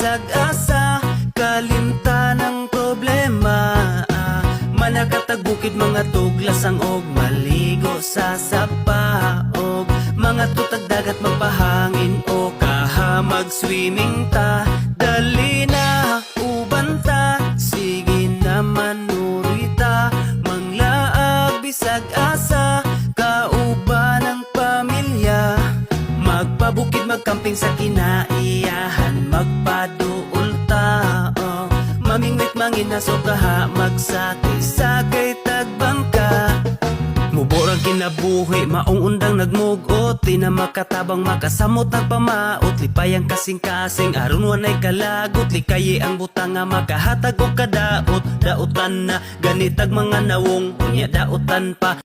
bisag asa, kalimtan ng problema. Manakatag bukid mga tuglasang og maligo sa sapa, og mga tutag dagat magpahangin o kaha mag-swimming ta. Dali na uban ta, sige naman urita, manglaag bisag asa, kauban ng pamilya. Magpabukid magkamping sa kinaiyahan, magpaduol ta, mamingwit manginaso kaha, magsakay-sakay tagbangka. Muborang kinabuhi, maong undang nagmugot, di na makatabang makasamot nagpamaot. Lipayang kasing-kasing, aron wanay kalagot, likayi ang butang nga makahatag o kadaot. Daotan na ganitag mga nawong, unya daotan pa.